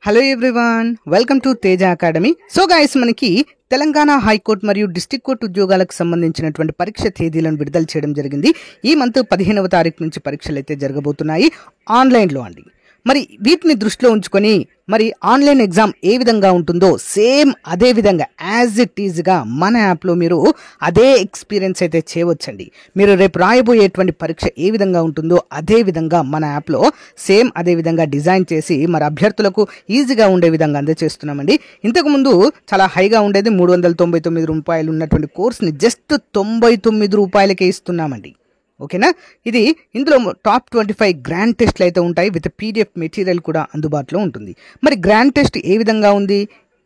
Hello everyone, welcome to Teja academy. So guys, మనకి Telangana high court మరియు district court ఉద్యోగాలకు సంబంధించినటువంటి పరీక్ష తేదీలను విడుదల చేయడం జరిగింది. ఈ మంత్ 15వ తారీఖు నుంచి పరీక్షలు అయితే జరగబోతున్నాయి ఆన్లైన్లో అండి. మరి వీటిని దృష్టిలో ఉంచుకొని మరి ఆన్లైన్ ఎగ్జామ్ ఏ విధంగా ఉంటుందో సేమ్ అదే విధంగా యాజ్ ఇట్ ఈజ్గా మన యాప్లో మీరు అదే ఎక్స్పీరియన్స్ అయితే చేయవచ్చండి. మీరు రేపు రాయబోయేటువంటి పరీక్ష ఏ విధంగా ఉంటుందో అదే విధంగా మన యాప్లో సేమ్ అదే విధంగా డిజైన్ చేసి మరి అభ్యర్థులకు ఈజీగా ఉండే విధంగా అందజేస్తున్నామండి. ఇంతకుముందు చాలా హైగా ఉండేది, 399 రూపాయలు ఉన్నటువంటి కోర్స్ని జస్ట్ 99 రూపాయలకే ఇస్తున్నామండి. ఓకేనా, ఇందులో టాప్ 25 గ్రాండ్ టెస్ట్లు అయితే ఉంటాయి. విత్ పీడిఎఫ్ మెటీరియల్ కూడా అందుబాటులో ఉంటుంది. మరి గ్రాండ్ టెస్ట్ ఏ విధంగా ఉంది,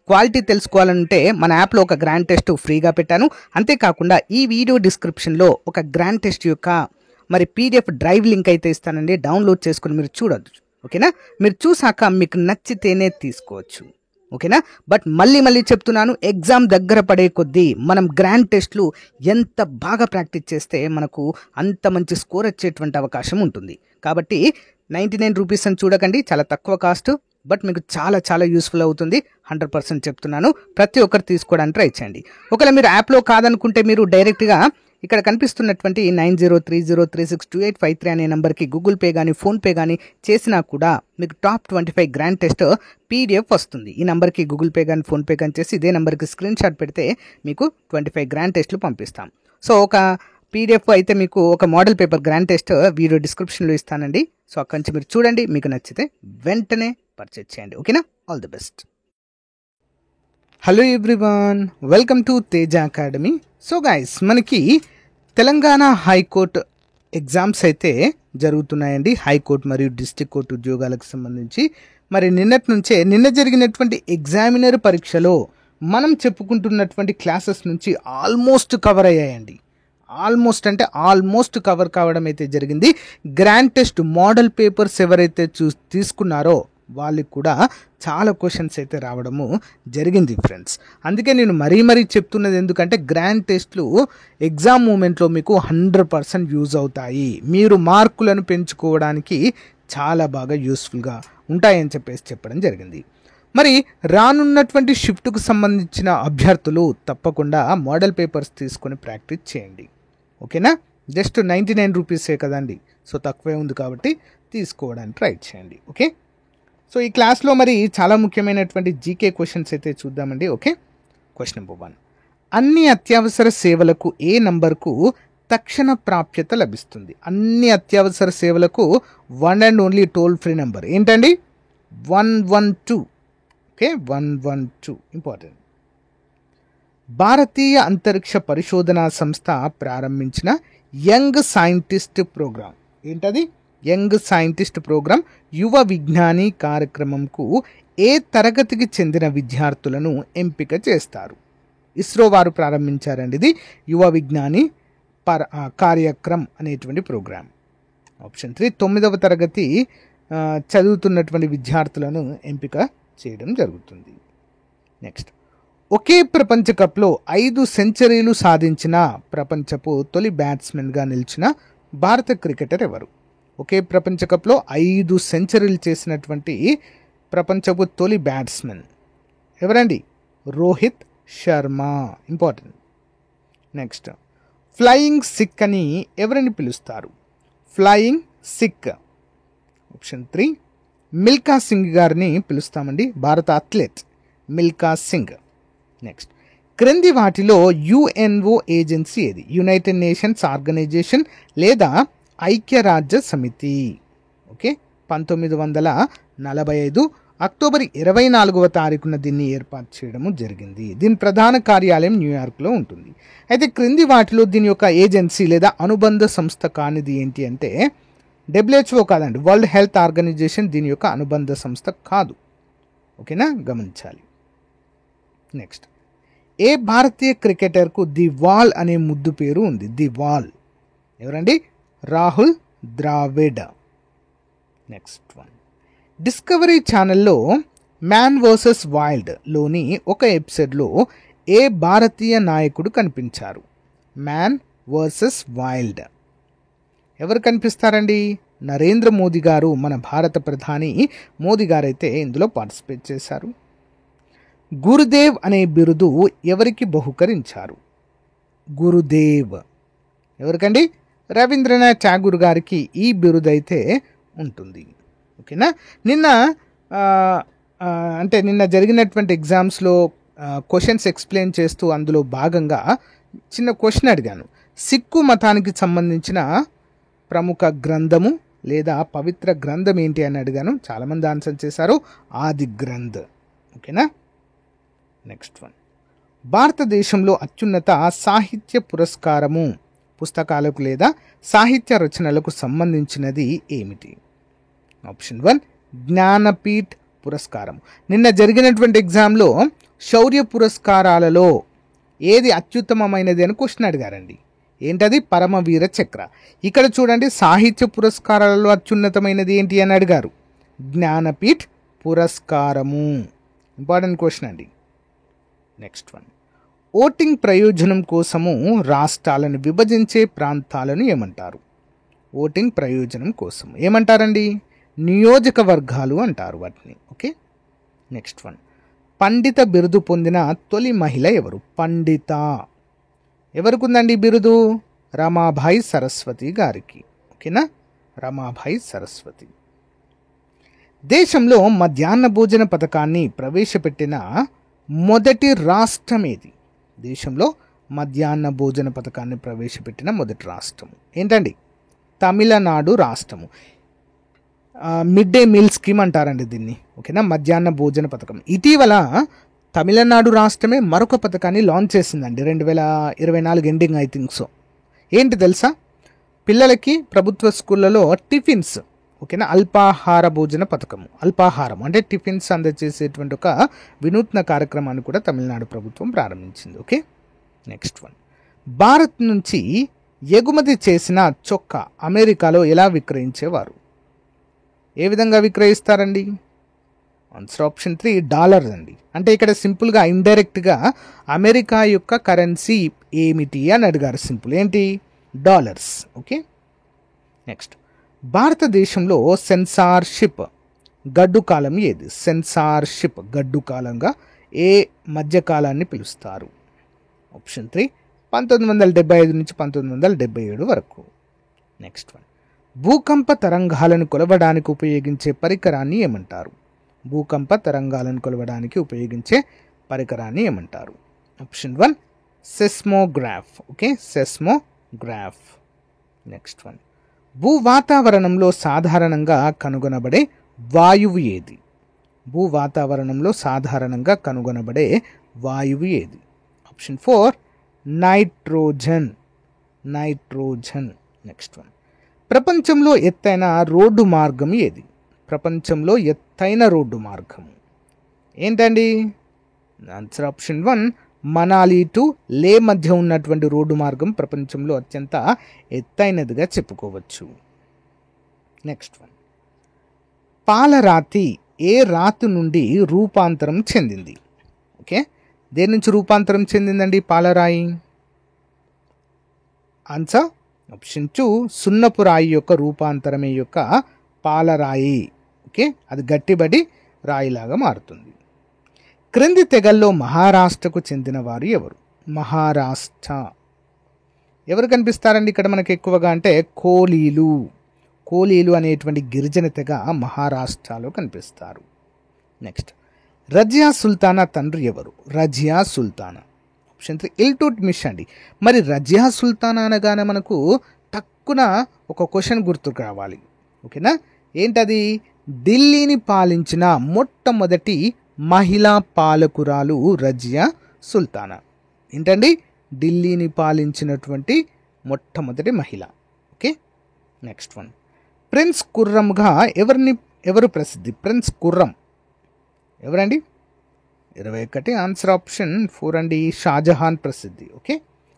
క్వాలిటీ తెలుసుకోవాలంటే మన యాప్లో ఒక గ్రాండ్ టెస్ట్ ఫ్రీగా పెట్టాను. అంతేకాకుండా ఈ వీడియో డిస్క్రిప్షన్లో ఒక గ్రాండ్ టెస్ట్ యొక్క మరి పీడిఎఫ్ డ్రైవ్ లింక్ అయితే ఇస్తానండి. డౌన్లోడ్ చేసుకుని మీరు చూడొచ్చు. ఓకేనా, మీరు చూసాక మీకు నచ్చితేనే తీసుకోవచ్చు. ఓకేనా, బట్ మళ్ళీ చెప్తున్నాను, ఎగ్జామ్ దగ్గర పడే కొద్దీ మనం గ్రాండ్ టెస్ట్లు ఎంత బాగా ప్రాక్టీస్ చేస్తే మనకు అంత మంచి స్కోర్ వచ్చేటువంటి అవకాశం ఉంటుంది. కాబట్టి 99 రూపీస్ అని చూడకండి, చాలా తక్కువ కాస్ట్, బట్ మీకు చాలా యూస్ఫుల్ అవుతుంది. 100% చెప్తున్నాను. ప్రతి ఒక్కరు తీసుకోవడానికి ట్రై చేయండి. ఒకవేళ మీరు యాప్లో కాదనుకుంటే మీరు డైరెక్ట్గా ఇక్కడ కనిపిస్తున్నటువంటి 9030362853 అనే నెంబర్కి గూగుల్ పే కానీ ఫోన్పే కానీ చేసినా కూడా మీకు టాప్ 25 గ్రాండ్ టెస్ట్ పీడిఎఫ్ వస్తుంది. ఈ నెంబర్కి గూగుల్ పే కానీ ఫోన్పే కానీ చేసి ఇదే నెంబర్కి స్క్రీన్ షాట్ పెడితే మీకు 25 గ్రాండ్ టెస్ట్లు పంపిస్తాం. సో ఒక పీడిఎఫ్ అయితే మీకు ఒక model paper grand test video డిస్క్రిప్షన్లో ఇస్తానండి. సో అక్కడి నుంచి మీరు చూడండి, మీకు నచ్చితే వెంటనే పర్చేజ్ చేయండి. ఓకేనా, all the best. Hello everyone, welcome to Teja academy. So guys, మనకి తెలంగాణ హైకోర్టు ఎగ్జామ్స్ అయితే జరుగుతున్నాయండి. హైకోర్టు మరియు డిస్ట్రిక్ట్ కోర్టు ఉద్యోగాలకు సంబంధించి మరి నిన్న జరిగినటువంటి ఎగ్జామినర్ పరీక్షలో మనం చెప్పుకుంటున్నటువంటి క్లాసెస్ నుంచి ఆల్మోస్ట్ కవర్ అయ్యాయండి. ఆల్మోస్ట్ కవర్ కావడం అయితే జరిగింది. గ్రాండ్ టెస్ట్ మోడల్ పేపర్స్ ఎవరైతే తీసుకున్నారో వాళ్ళకి కూడా చాలా క్వశ్చన్స్ అయితే రావడము జరిగింది ఫ్రెండ్స్. అందుకే నేను మరీ చెప్తున్నది, ఎందుకంటే గ్రాండ్ టెస్ట్లు ఎగ్జామ్ మూమెంట్లో మీకు 100% యూజ్ అవుతాయి. మీరు మార్కులను పెంచుకోవడానికి చాలా బాగా యూస్ఫుల్గా ఉంటాయని చెప్పడం జరిగింది. మరి రానున్నటువంటి షిఫ్ట్కు సంబంధించిన అభ్యర్థులు తప్పకుండా మోడల్ పేపర్స్ తీసుకొని ప్రాక్టీస్ చేయండి. ఓకేనా, జస్ట్ 99 రూపీసే కదండి, సో తక్కువే ఉంది కాబట్టి తీసుకోవడానికి ట్రై చేయండి. ఓకే, సో ఈ క్లాస్లో మరి చాలా ముఖ్యమైనటువంటి జీకే క్వశ్చన్స్ అయితే చూద్దామండి. ఓకే, క్వశ్చన్ నెంబర్ 1, అన్ని అత్యవసర సేవలకు ఏ నంబర్కు తక్షణ ప్రాప్యత లభిస్తుంది? అన్ని అత్యవసర సేవలకు one and only told free number ఏంటండి? 112. Okay, 112 important. భారతీయ అంతరిక్ష పరిశోధనా సంస్థ ప్రారంభించిన యంగ్ సైంటిస్ట్ ప్రోగ్రాం ఏంటది? యంగ్ సైంటిస్ట్ ప్రోగ్రాం యువ విజ్ఞాని కార్యక్రమంకు ఏ తరగతికి చెందిన విద్యార్థులను ఎంపిక చేస్తారు? ఇస్రో వారు ప్రారంభించారండి ఇది యువ విజ్ఞాని కార్యక్రమం అనేటువంటి ప్రోగ్రాం. ఆప్షన్ 3, 9వ తరగతి చదువుతున్నటువంటి విద్యార్థులను ఎంపిక చేయడం జరుగుతుంది. నెక్స్ట్, ఒకే ప్రపంచ కప్లో 5 సెంచరీలు సాధించిన ప్రపంచపు తొలి బ్యాట్స్మెన్గా నిలిచిన భారత క్రికెటర్ ఎవరు? ఒకే ప్రపంచ కప్లో 5 సెంచరీలు చేసినటువంటి ప్రపంచపు తొలి బ్యాట్స్మెన్ ఎవరండి? Rohit Sharma. Important. Next, flying Sikh అని ఎవరిని పిలుస్తారు? ఫ్లయింగ్ సిక్. ఆప్షన్ 3, మిల్కా సింగ్ గారిని పిలుస్తామండి, భారత అథ్లెట్ మిల్కా సింగ్. నెక్స్ట్, క్రింది వాటిలో యుఎన్ఓ ఏజెన్సీ ఏది? యునైటెడ్ నేషన్స్ ఆర్గనైజేషన్ లేదా ఐక్యరాజ్య సమితి? ఓకే, 1945 అక్టోబర్ 24వ తారీఖున దీన్ని ఏర్పాటు చేయడము జరిగింది. దీని ప్రధాన కార్యాలయం న్యూయార్క్లో ఉంటుంది. అయితే క్రింది వాటిలో దీని యొక్క ఏజెన్సీ లేదా అనుబంధ సంస్థ కానిది ఏంటి అంటే WHO కాదండి, వరల్డ్ హెల్త్ ఆర్గనైజేషన్ దీని యొక్క అనుబంధ సంస్థ కాదు. ఓకేనా, గమనించాలి. నెక్స్ట్, ఏ భారతీయ క్రికెటర్కు ది వాల్ అనే ముద్దు పేరు ఉంది? ది వాల్ ఎవరండి? Rahul Dravid. Next one, discovery ఛానల్లో మ్యాన్ వర్సెస్ వైల్డ్ లోని ఒక ఎపిసోడ్లో ఏ భారతీయ నాయకుడు కనిపించారు? మ్యాన్ వర్సెస్ వైల్డ్ ఎవరు కనిపిస్తారండి? నరేంద్ర మోదీ గారు, మన భారత ప్రధాని మోదీ గారైతే ఇందులో పార్టిసిపేట్ చేశారు. గురుదేవ్ అనే బిరుదు ఎవరికి బహుకరించారు? గురుదేవ్ ఎవరికండి? రవీంద్రనాథ్ ఠాగూర్ గారికి ఈ బిరుదు అయితే ఉంటుంది. ఓకేనా. నిన్న జరిగినటువంటి ఎగ్జామ్స్లో క్వశ్చన్స్ ఎక్స్ప్లెయిన్ చేస్తూ అందులో భాగంగా చిన్న క్వశ్చన్ అడిగాను. సిక్కు మతానికి సంబంధించిన ప్రముఖ గ్రంథము లేదా పవిత్ర గ్రంథం ఏంటి అని అడిగాను. చాలామంది ఆన్సర్ చేశారు ఆది గ్రంథ్. ఓకేనా. నెక్స్ట్ వన్, భారతదేశంలో అత్యున్నత సాహిత్య పురస్కారము పుస్తకాలకు లేదా సాహిత్య రచనలకు సంబంధించినది ఏమిటి? ఆప్షన్ 1 జ్ఞానపీఠ్ పురస్కారం. నిన్న జరిగినటువంటి ఎగ్జామ్లో శౌర్య పురస్కారాలలో ఏది అత్యుత్తమమైనది అని క్వశ్చన్ అడిగారండి. ఏంటది? పరమవీర చక్ర. ఇక్కడ చూడండి, సాహిత్య పురస్కారాలలో అత్యున్నతమైనది ఏంటి అని అడిగారు. జ్ఞానపీఠ్ పురస్కారము. ఇంపార్టెంట్ క్వశ్చన్ అండి. నెక్స్ట్ వన్, ఓటింగ్ ప్రయోజనం కోసము రాష్ట్రాలను విభజించే ప్రాంతాలను ఏమంటారు? ఓటింగ్ ప్రయోజనం కోసం ఏమంటారండి? నియోజకవర్గాలు అంటారు వాటిని. ఓకే. నెక్స్ట్ వన్, పండిత బిరుదు పొందిన తొలి మహిళ ఎవరు? పండిత ఎవరికి ఉందండి బిరుదు? రమాబాయి సరస్వతి గారికి. ఓకేనా. రమాబాయి సరస్వతి. దేశంలో మధ్యాహ్న భోజన పథకాన్ని ప్రవేశపెట్టిన మొదటి రాష్ట్రం ఏది? దేశంలో మధ్యాహ్న భోజన పథకాన్ని ప్రవేశపెట్టిన మొదటి రాష్ట్రము ఏంటండి? తమిళనాడు రాష్ట్రము. మిడ్ డే మీల్ స్కీమ్ అంటారండి దీన్ని. ఓకేనా. మధ్యాహ్న భోజన పథకం. ఇటీవల తమిళనాడు రాష్ట్రమే మరొక పథకాన్ని లాంచ్ చేసిందండి. 2024 ఎండింగ్ ఐ థింక్ సో. ఏంటి తెలుసా? పిల్లలకి ప్రభుత్వ స్కూళ్ళలో టిఫిన్స్, ఓకేనా, అల్పాహార భోజన పథకం. అల్పాహారం అంటే టిఫిన్స్ అందజేసేటువంటి ఒక వినూత్న కార్యక్రమాన్ని కూడా తమిళనాడు ప్రభుత్వం ప్రారంభించింది. ఓకే. నెక్స్ట్ వన్, భారత్ నుంచి ఎగుమతి చేసిన చొక్కా అమెరికాలో ఎలా విక్రయించేవారు? ఏ విధంగా విక్రయిస్తారండి? ఆన్సర్ ఆప్షన్ 3 డాలర్ అండి. అంటే ఇక్కడ సింపుల్గా ఇండైరెక్ట్గా అమెరికా యొక్క కరెన్సీ ఏమిటి అని అడిగారు. సింపుల్ ఏంటి? డాలర్స్. ఓకే. నెక్స్ట్, భారతదేశంలో సెన్సార్షిప్ గడ్డు కాలం ఏది? సెన్సార్షిప్ గడ్డు కాలంగా ఏ మధ్యకాలాన్ని పిలుస్తారు? ఆప్షన్ 3 1975 నుంచి 1977 వరకు. నెక్స్ట్ వన్, భూకంప తరంగాలను కొలవడానికి ఉపయోగించే పరికరాన్ని ఏమంటారు? భూకంప తరంగాలను కొలవడానికి ఉపయోగించే పరికరాన్ని ఏమంటారు? ఆప్షన్ 1 సెస్మోగ్రాఫ్. ఓకే, సెస్మోగ్రాఫ్. నెక్స్ట్ వన్, భూ వాతావరణంలో సాధారణంగా కనుగొనబడే వాయువు ఏది? భూ వాతావరణంలో సాధారణంగా కనుగొనబడే వాయువు ఏది? Option 4 nitrogen. Nitrogen. Next one, ప్రపంచంలో ఎత్తైన రోడ్డు మార్గం ఏది? ప్రపంచంలో ఎత్తైన రోడ్డు మార్గం ఏంటండి? ఆన్సర్ ఆప్షన్ 1 మనాలి టు లే మధ్య ఉన్నటువంటి రోడ్డు మార్గం ప్రపంచంలో అత్యంత ఎత్తైనదిగా చెప్పుకోవచ్చు. నెక్స్ట్ వన్, పాలరాతి ఏ రాతి నుండి రూపాంతరం చెందింది? ఓకే, దేని నుంచి రూపాంతరం చెందిందండి పాలరాయి? ఆన్సర్ ఆప్షన్ 2 సున్నపు రాయి యొక్క రూపాంతరమే యొక్క పాలరాయి. ఓకే, అది గట్టిబడి రాయిలాగా మారుతుంది. క్రింది తెగల్లో మహారాష్ట్రకు చెందిన వారు ఎవరు? మహారాష్ట్ర ఎవరు కనిపిస్తారండి ఇక్కడ మనకి ఎక్కువగా? అంటే కోలీలు. కోలీలు అనేటువంటి గిరిజన తెగ మహారాష్ట్రలో కనిపిస్తారు. నెక్స్ట్, రజియా సుల్తానా తండ్రి ఎవరు? రజియా సుల్తానా. ఆప్షన్ 3 ఇల్టుట్మిష్ అండి. మరి రజియా సుల్తానా అనగానే మనకు తక్కువ ఒక క్వశ్చన్ గుర్తుకు రావాలి. ఓకేనా, ఏంటది? ఢిల్లీని పాలించిన మొట్టమొదటి మహిళా పాలకురాలు రజియా సుల్తానా. ఏంటండి? ఢిల్లీని పాలించినటువంటి మొట్టమొదటి మహిళ. ఓకే. నెక్స్ట్ వన్, ప్రిన్స్ ఖుర్రంగా ఎవరు ప్రసిద్ధి? ప్రిన్స్ ఖుర్రం ఎవరండి? 21. ఆన్సర్ ఆప్షన్ 4 అండి, షాజహాన్ ప్రసిద్ధి. ఓకే,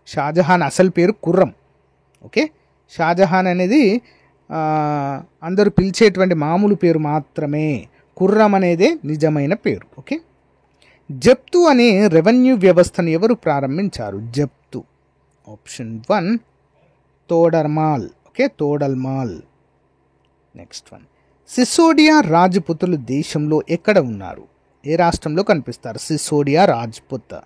షాజహాన్ అసలు పేరు ఖుర్రం. ఓకే, షాజహాన్ అనేది అందరూ పిలిచేటువంటి మామూలు పేరు మాత్రమే. ఖుర్రం అనేదే నిజమైన పేరు. ఓకే. జప్తు అనే రెవెన్యూ వ్యవస్థను ఎవరు ప్రారంభించారు? జప్తు. Option 1 Todarmal. Okay, Todalmal. Next one, Sisodia రాజ్పుతులు దేశంలో ఎక్కడ ఉన్నారు? ఏ రాష్ట్రంలో కనిపిస్తారు సిసోడియా రాజ్పుత్?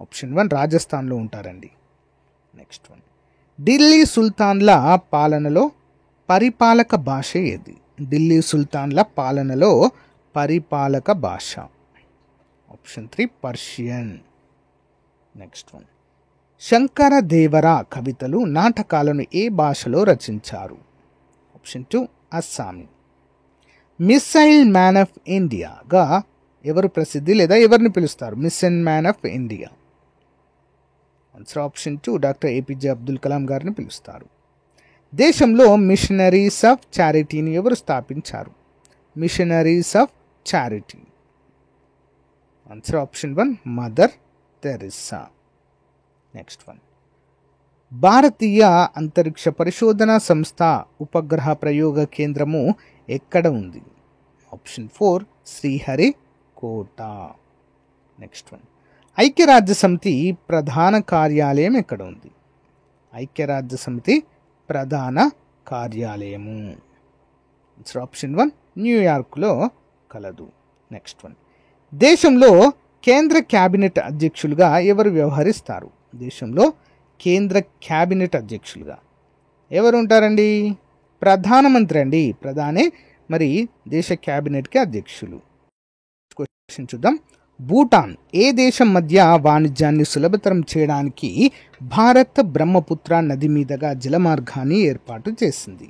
ఆప్షన్ 1 రాజస్థాన్లో ఉంటారండి. నెక్స్ట్ వన్, ఢిల్లీ సుల్తాన్ల పాలనలో పరిపాలక భాష ఏది? ఢిల్లీ సుల్తాన్ల పాలనలో పరిపాలక భాష. Option 3 Persian. నెక్స్ట్ వన్, శంకరదేవర కవితలు నాటకాలను ఏ భాషలో రచించారు? Option 2 Assami. Missile man of ఇండియాగా ఎవరు ప్రసిద్ధి లేదా ఎవరిని పిలుస్తారు? Missile man of India. Answer option 2 doctor APJ Abdul Kalam గారిని పిలుస్తారు. దేశంలో మిషనరీస్ ఆఫ్ చారిటీని ఎవరు స్థాపించారు? Missionaries of charity. Answer option 1 mother Teresa. Next one, భారతీయ అంతరిక్ష పరిశోధన సంస్థ ఉపగ్రహ ప్రయోగ కేంద్రము ఎక్కడ ఉంది? ఆప్షన్ 4 శ్రీహరికోట. నెక్స్ట్ వన్, ఐక్యరాజ్య సమితి ప్రధాన కార్యాలయం ఎక్కడ ఉంది? ఐక్యరాజ్య సమితి ప్రధాన కార్యాలయము. ఆన్సర్ ఆప్షన్ 1 న్యూయార్క్లో కలదు. నెక్స్ట్ వన్, దేశంలో కేంద్ర క్యాబినెట్ అధ్యక్షులుగా ఎవరు వ్యవహరిస్తారు? దేశంలో కేంద్ర క్యాబినెట్ అధ్యక్షులుగా ఎవరు ఉంటారండి? ప్రధానమంత్రి అండి. ప్రధానే మరి దేశ క్యాబినెట్కి అధ్యక్షులు. క్వశ్చన్ చూద్దాం. భూటాన్ ఏ దేశం మధ్య వాణిజ్యాన్ని సులభతరం చేయడానికి భారత్ బ్రహ్మపుత్ర నది మీదుగా జలమార్గాన్ని ఏర్పాటు చేసింది?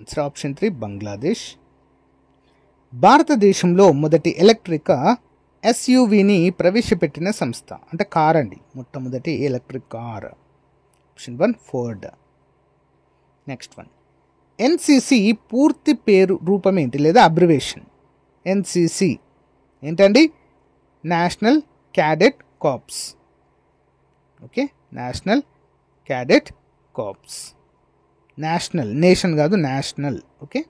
Answer option 3 Bangladesh. భారతదేశంలో మొదటి ఎలక్ట్రిక్ ఎస్యూవిని ప్రవేశపెట్టిన సంస్థ, అంటే కార్ అండి, మొట్టమొదటి electric car. Option 1 Ford. Next one, NCC పూర్తి పేరు రూపం ఏంటి లేదా అబ్రివేషన్? ఎన్సిసి ఏంటండి? National cadet corps. Okay, national cadet corps. National, nation కాదు, నేషనల్. ఓకే.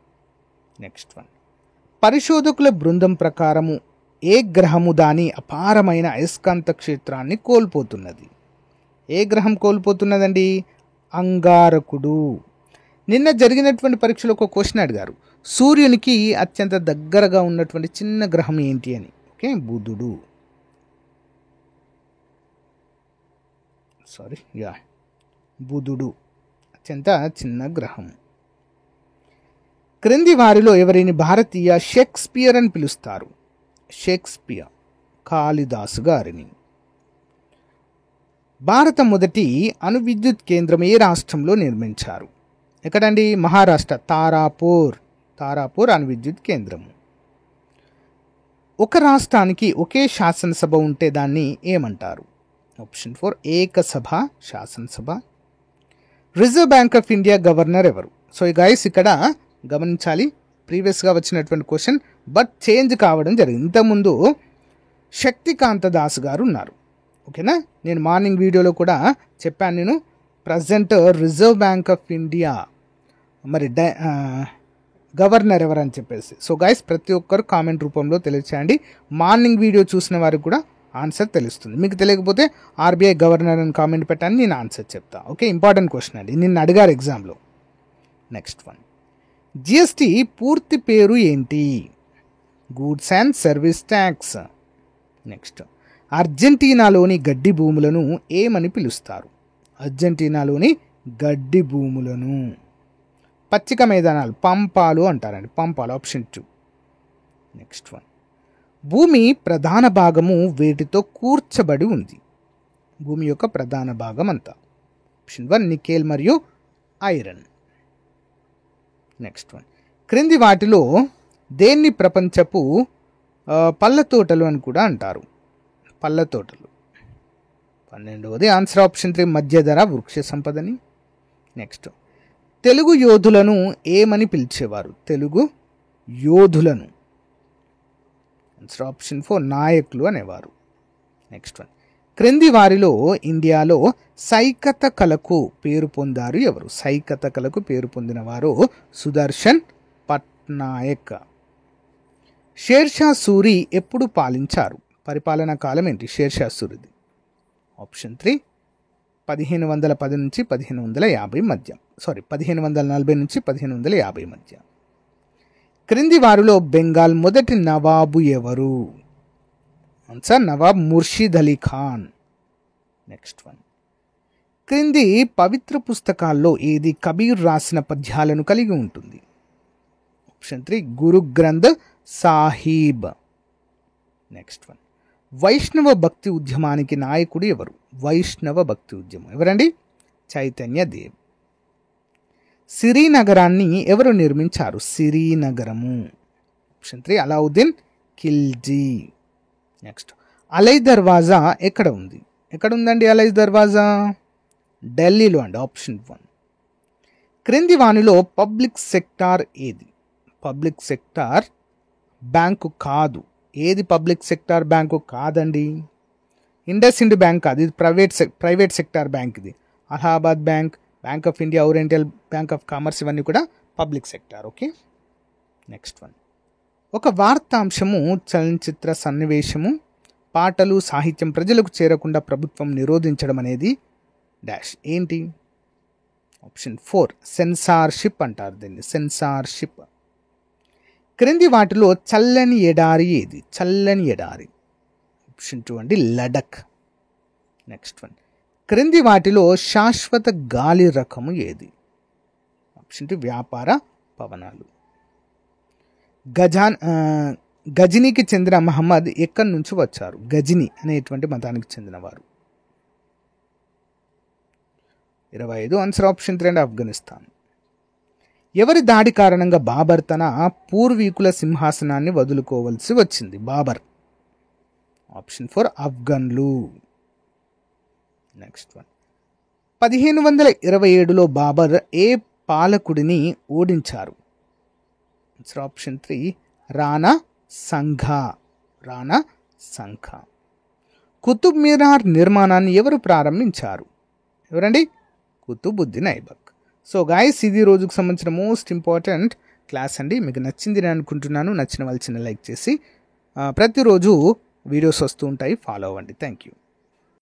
నెక్స్ట్ వన్, పరిశోధకుల బృందం ప్రకారము ఏ గ్రహము దాని అపారమైన అయస్కాంత క్షేత్రాన్ని కోల్పోతున్నది? ఏ గ్రహం కోల్పోతున్నదండి? అంగారకుడు. నిన్న జరిగినటువంటి పరీక్షలో ఒక క్వశ్చన్ అడిగారు, సూర్యునికి అత్యంత దగ్గరగా ఉన్నటువంటి చిన్న గ్రహం ఏంటి అని. ఓకే, బుధుడు. బుధుడు అత్యంత చిన్న గ్రహం. క్రింది వారిలో ఎవరిని భారతీయ షేక్స్పియర్ అని పిలుస్తారు? షేక్స్పియర్, కాళిదాసు గారిని. భారత మొదటి అణు విద్యుత్ కేంద్రం ఏ రాష్ట్రంలో నిర్మించారు? ఎక్కడండి? మహారాష్ట్ర, తారాపూర్ అణు విద్యుత్ కేంద్రము. ఒక రాష్ట్రానికి ఒకే శాసనసభ ఉంటే దాన్ని ఏమంటారు? ఆప్షన్ 4 ఏకసభ శాసనసభ. Reserve bank of India governor ఎవరు? సో గైస్ ఇక్కడ గమనించాలి, ప్రీవియస్గా వచ్చినటువంటి క్వశ్చన్ బట్ చేంజ్ కావడం జరిగింది. ఇంతకుముందు శక్తికాంత దాస్ గారు ఉన్నారు. ఓకేనా, నేను మార్నింగ్ వీడియోలో కూడా చెప్పాను, నేను present reserve bank of India మరి గవర్నర్ ఎవరని చెప్పేసి. సో గైస్ ప్రతి ఒక్కరు కామెంట్ రూపంలో తెలియచేయండి. మార్నింగ్ వీడియో చూసిన వారికి కూడా ఆన్సర్ తెలుస్తుంది. మీకు తెలియకపోతే ఆర్బీఐ గవర్నర్ అని కామెంట్ పెట్టండి, నేను ఆన్సర్ చెప్తా. ఓకే, ఇంపార్టెంట్ క్వశ్చన్ అండి, నిన్ను అడిగారు ఎగ్జామ్లో. నెక్స్ట్ వన్, జిఎస్టీ పూర్తి పేరు ఏంటి? Goods and service tax. Next, అర్జెంటీనాలోని గడ్డి భూములను ఏమని పిలుస్తారు? అర్జెంటీనాలోని గడ్డి భూములను పచ్చిక మైదానాలు, పంపాలు అంటారండి, పంపాలు. ఆప్షన్ 2. నెక్స్ట్ వన్, భూమి ప్రధాన భాగము వేటితో కూర్చబడి ఉంది? భూమి యొక్క ప్రధాన భాగం అంతా. ఆప్షన్ 1 నికెల్ మరియు ఐరన్. నెక్స్ట్ వన్, క్రింది వాటిలో దేన్ని ప్రపంచపు పళ్ళ తోటలు అని కూడా అంటారు? పళ్ళ తోటలు. 12వది ఆన్సర్ ఆప్షన్ 3 మధ్యధర వృక్ష సంపదని. నెక్స్ట్, తెలుగు యోధులను ఏమని పిలిచేవారు? తెలుగు యోధులను ఆన్సర్ ఆప్షన్ 4 నాయకులు అనేవారు. నెక్స్ట్ వన్, క్రింది వారిలో ఇండియాలో సైకత కళకు పేరు పొందారు ఎవరు? సైకత కళకు పేరు పొందిన వారు సుదర్శన్ పట్నాయక్. షేర్షా సూరి ఎప్పుడు పాలించారు? పరిపాలనా కాలం ఏంటి షేర్షా సూరిది? ఆప్షన్ 3 1510 నుంచి 1550 మధ్య, 1540 నుంచి 1550 మధ్య. క్రింది వారిలో బెంగాల్ మొదటి నవాబు ఎవరు? Answer Nawab Murshid Ali Khan. Next one. క్రింది పవిత్ర పుస్తకాల్లో ఏది కబీర్ రాసిన పద్యాలను కలిగి ఉంటుంది? Option 3 Guru Granth Sahib. Next one. వైష్ణవ భక్తి ఉద్యమానికి నాయకుడు ఎవరు? వైష్ణవ భక్తి ఉద్యమం ఎవరండి? చైతన్య దేవ్. సిరి నగరాన్ని ఎవరు నిర్మించారు? సిరి నగరము. ఆప్షన్ 3 అలావుద్దీన్ ఖిల్జీ. నెక్స్ట్. అలై దర్వాజా ఎక్కడ ఉంది? ఎక్కడ ఉందండి అలై దర్వాజా? ఢిల్లీలో అండి. ఆప్షన్ 1. క్రింది వానిలో పబ్లిక్ సెక్టార్ ఏది? పబ్లిక్ సెక్టార్ బ్యాంకు కాదు. ఏది పబ్లిక్ సెక్టార్ బ్యాంకు కాదండి? ఇండస్ ఇండ్ బ్యాంక్ కాదు, ఇది ప్రైవేట్ సెక్టార్ బ్యాంక్. ఇది Allahabad bank, bank of India, oriental bank of commerce ఇవన్నీ కూడా public sector. Okay. Next one. ఒక వార్తాంశము, చలనచిత్ర సన్నివేశము, పాటలు, సాహిత్యం ప్రజలకు చేరకుండా ప్రభుత్వం నిరోధించడం అనేది డాష్ ఏంటి? ఆప్షన్ 4 సెన్సార్షిప్ అంటారు దీన్ని. సెన్సార్షిప్. క్రింది వాటిలో చల్లని ఎడారి ఏది? చల్లని ఎడారి. ఆప్షన్ 2 అండి లడక్. Next one. క్రింది వాటిలో శాశ్వత గాలి రకము ఏది? ఆప్షన్ 2 వ్యాపార పవనాలు. గజనీకి చెందిన మహమ్మద్ ఎక్కడి నుంచి వచ్చారు? గజనీ అనేటువంటి మతానికి చెందినవారు. 25 ఆన్సర్ ఆప్షన్ 3 ఆఫ్ఘనిస్తాన్. ఎవరి దాడి కారణంగా బాబర్ తన పూర్వీకుల సింహాసనాన్ని వదులుకోవలసి వచ్చింది? బాబర్. ఆప్షన్ 4 ఆఫ్ఘన్లు. Next one. 1527లో బాబర్ ఏ పాలకుడిని ఓడించారు? Answer option 3 Rana Sanga. రాణా సంఘా. కుతుబ్ మీనార్ నిర్మాణాన్ని ఎవరు ప్రారంభించారు? ఎవరండి? కుతుబుద్దీన్ ఐబక్. సో గాయస్, ఇది రోజుకు సంబంధించిన మోస్ట్ ఇంపార్టెంట్ క్లాస్ అండి. మీకు నచ్చింది నేను అనుకుంటున్నాను. నచ్చిన వాళ్ళు చిన్న లైక్ చేసి ప్రతిరోజు వీడియోస్ వస్తూ ఉంటాయి, ఫాలో అవ్వండి. Thank you.